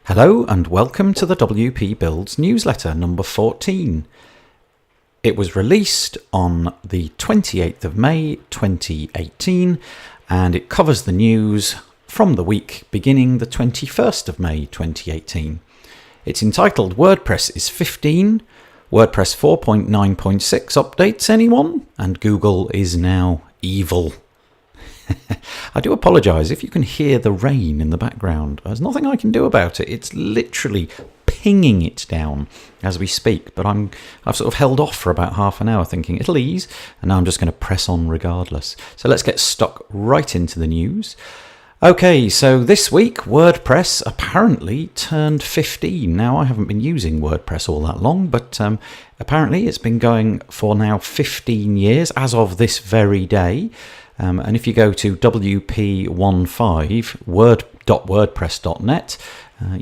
Hello and welcome to the WP Builds newsletter number 14. It was released on the 28th of May 2018 and it covers the news from the week beginning the 21st of May 2018. It's entitled WordPress is 15, WordPress 4.9.6 updates anyone? And Google is now evil. I do apologise if you can hear the rain in the background. There's nothing I can do about it. It's literally pinging it down as we speak. But I've sort of held off for about half an hour thinking it'll ease. And now I'm just going to press on regardless. So let's get stuck right into the news. Okay, so this week WordPress apparently turned 15. Now I haven't been using WordPress all that long, but apparently it's been going for now 15 years as of this very day. And if you go to wp15word.wordpress.net,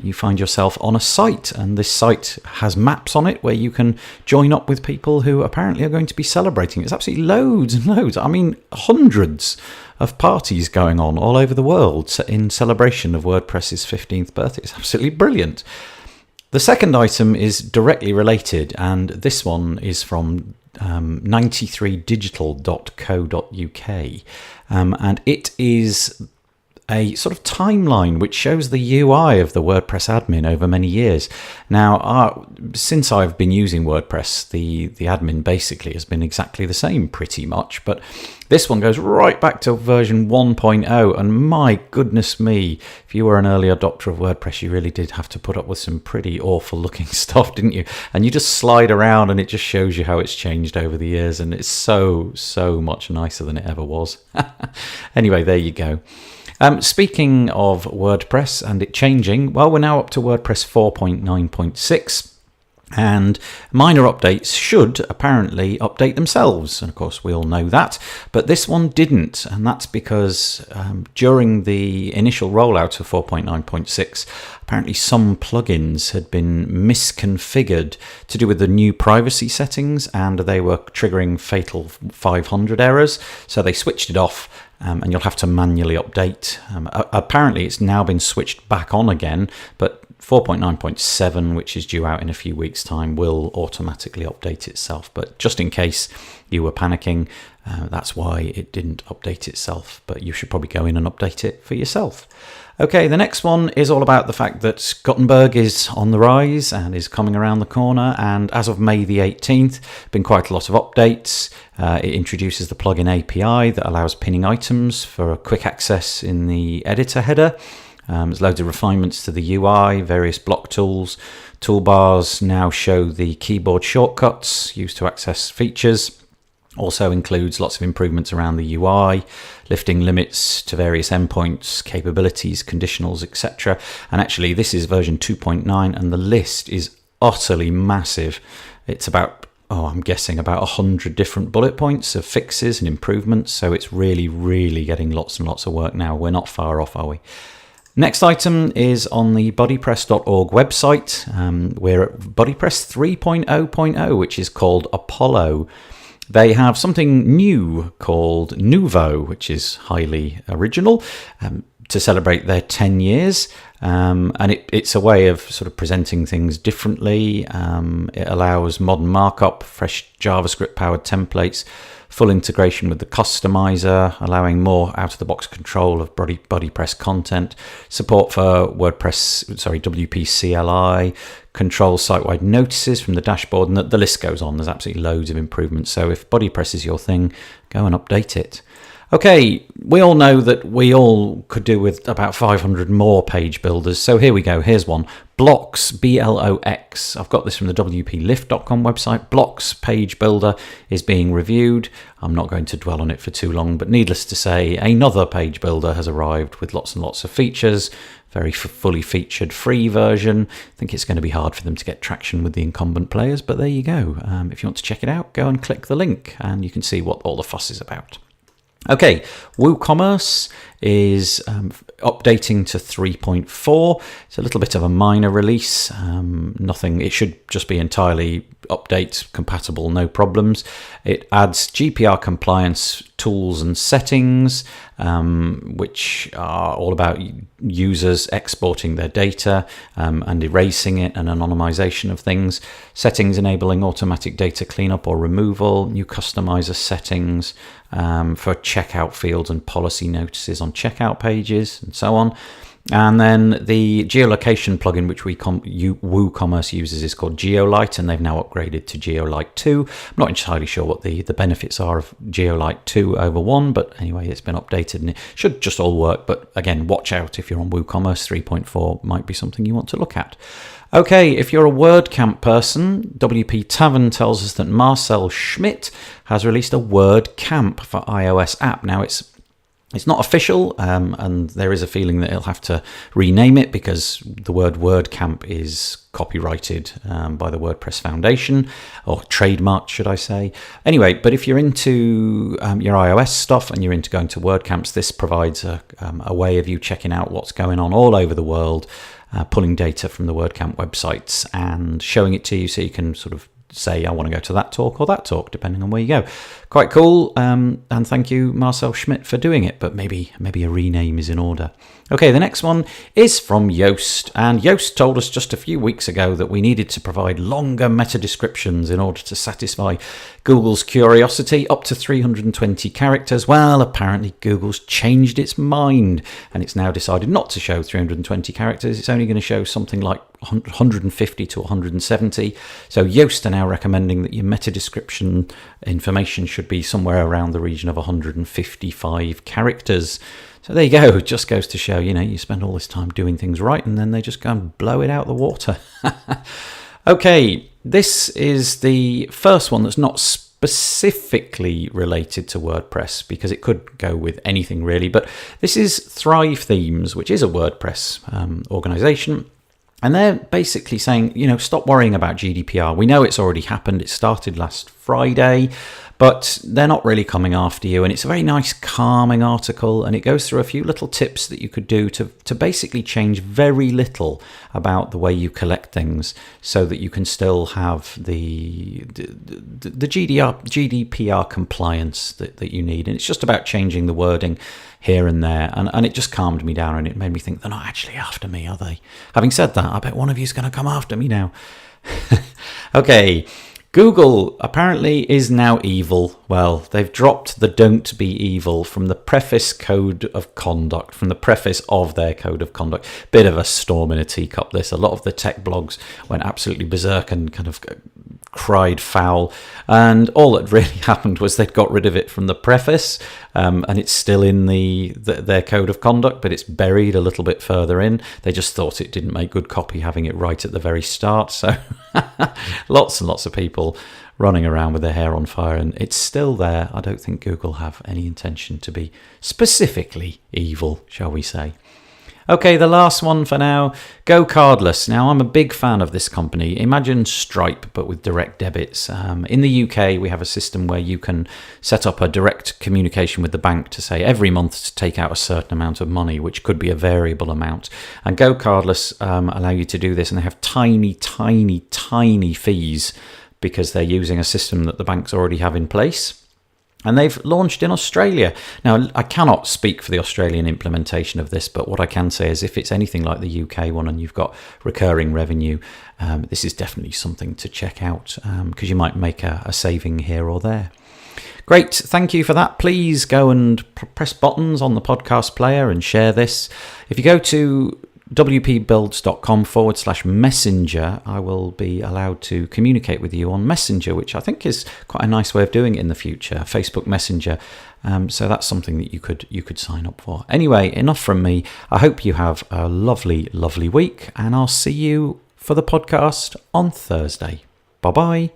you find yourself on a site, and this site has maps on it where you can join up with people who apparently are going to be celebrating. It's absolutely loads and loads. I mean, hundreds of parties going on all over the world in celebration of WordPress's 15th birthday. It's absolutely brilliant. The second item is directly related, and this one is from 93digital.co.uk, and it is a sort of timeline which shows the UI of the WordPress admin over many years. Now, since I've been using WordPress, the admin basically has been exactly the same pretty much, but this one goes right back to version 1.0, and my goodness me, if you were an early adopter of WordPress, you really did have to put up with some pretty awful looking stuff, didn't you? And you just slide around and it just shows you how it's changed over the years, and it's so much nicer than it ever was. Anyway, there you go. Speaking of WordPress and it changing, well, we're now up to WordPress 4.9.6. And minor updates should apparently update themselves. And of course, we all know that. But this one didn't. And that's because during the initial rollout of 4.9.6, apparently some plugins had been misconfigured to do with the new privacy settings, and they were triggering fatal 500 errors. So they switched it off. And you'll have to manually update. Apparently, it's now been switched back on again, but 4.9.7, which is due out in a few weeks' time, will automatically update itself. But just in case you were panicking, that's why it didn't update itself. But you should probably go in and update it for yourself. Okay, the next one is all about the fact that Gutenberg is on the rise and is coming around the corner. And as of May the 18th, been quite a lot of updates. It introduces the plugin API that allows pinning items for quick access in the editor header. There's loads of refinements to the UI, various block tools. Toolbars now show the keyboard shortcuts used to access features. Also includes lots of improvements around the UI, lifting limits to various endpoints, capabilities, conditionals, etc. And actually, this is version 2.9, and the list is utterly massive. It's about, I'm guessing about 100 different bullet points of fixes and improvements. So it's really getting lots and lots of work now. We're not far off, are we? Next item is on the buddypress.org website. We're at BuddyPress 3.0.0, which is called Apollo. They have something new called Nouveau, which is highly original, to celebrate their 10 years. And it's a way of sort of presenting things differently. It allows modern markup, fresh JavaScript-powered templates, full integration with the customizer, allowing more out-of-the-box control of BuddyPress content, support for WP CLI, control site-wide notices from the dashboard, and the list goes on. There's absolutely loads of improvements. So if BuddyPress is your thing, go and update it. Okay, we all know that we all could do with about 500 more page builders. So here we go. Here's one. Blocks, B-L-O-X. I've got this from the WPLift.com website. Blocks page builder is being reviewed. I'm not going to dwell on it for too long, but needless to say, another page builder has arrived with lots and lots of features. Very fully featured free version. I think it's going to be hard for them to get traction with the incumbent players, but there you go. If you want to check it out, go and click the link and you can see what all the fuss is about. Okay, WooCommerce is updating to 3.4. It's a little bit of a minor release. Nothing. It should just be entirely update compatible, no problems. It adds GDPR compliance tools and settings, which are all about users exporting their data and erasing it, and anonymization of things. Settings enabling automatic data cleanup or removal, new customizer settings for checkout fields and policy notices on checkout pages, and so on. And then the geolocation plugin, which WooCommerce uses, is called Geolite, and they've now upgraded to Geolite 2. I'm not entirely sure what the benefits are of Geolite 2 over 1, but anyway, it's been updated and it should just all work. But again, watch out if you're on WooCommerce. 3.4 might be something you want to look at. Okay, if you're a WordCamp person, WP Tavern tells us that Marcel Schmidt has released a WordCamp for iOS app. Now, it's not official, and there is a feeling that he'll have to rename it because the word WordCamp is copyrighted by the WordPress Foundation, or trademarked, should I say. Anyway, but if you're into your iOS stuff and you're into going to WordCamps, this provides a way of you checking out what's going on all over the world, pulling data from the WordCamp websites and showing it to you so you can sort of say, I want to go to that talk or that talk, depending on where you go. Quite cool, and thank you, Marcel Schmidt, for doing it, but maybe a rename is in order. Okay, the next one is from Yoast, and Yoast told us just a few weeks ago that we needed to provide longer meta descriptions in order to satisfy Google's curiosity, up to 320 characters. Well, apparently Google's changed its mind, and it's now decided not to show 320 characters. It's only going to show something like 150 to 170. So Yoast are now recommending that your meta description information should be somewhere around the region of 155 characters. So there you go. It just goes to show, you spend all this time doing things right and then they just go and blow it out the water. Okay, this is the first one that's not specifically related to WordPress, because it could go with anything really, but this is Thrive Themes, which is a WordPress organization. And they're basically saying, stop worrying about GDPR. We know it's already happened. It started last Friday, but they're not really coming after you. And it's a very nice, calming article. And it goes through a few little tips that you could do to basically change very little about the way you collect things so that you can still have the GDPR compliance that you need. And it's just about changing the wording here and there, and it just calmed me down, and it made me think they're not actually after me, are they? Having said that, I bet one of you is going to come after me now. Okay, Google apparently is now evil. Well, they've dropped the "don't be evil" from the preface code of conduct, from the preface of their code of conduct. Bit of a storm in a teacup, this. A lot of the tech blogs went absolutely berserk and kind of cried foul, and all that really happened was they'd got rid of it from the preface, and it's still in their code of conduct, but it's buried a little bit further in. They just thought it didn't make good copy having it right at the very start, so lots and lots of people running around with their hair on fire, and it's still there. I don't think Google have any intention to be specifically evil, shall we say. Okay, the last one for now, Go Cardless. Now, I'm a big fan of this company. Imagine Stripe, but with direct debits. In the UK, we have a system where you can set up a direct communication with the bank to say every month to take out a certain amount of money, which could be a variable amount. And Go Cardless allow you to do this, and they have tiny, tiny, tiny fees because they're using a system that the banks already have in place. And they've launched in Australia. Now, I cannot speak for the Australian implementation of this, but what I can say is if it's anything like the UK one and you've got recurring revenue, this is definitely something to check out because you might make a saving here or there. Great, thank you for that. Please go and press buttons on the podcast player and share this. If you go to wpbuilds.com/messenger, I will be allowed to communicate with you on Messenger, which I think is quite a nice way of doing it in the future, Facebook Messenger. So that's something that you could sign up for. Anyway, enough from me. I hope you have a lovely, lovely week, and I'll see you for the podcast on Thursday. Bye-bye.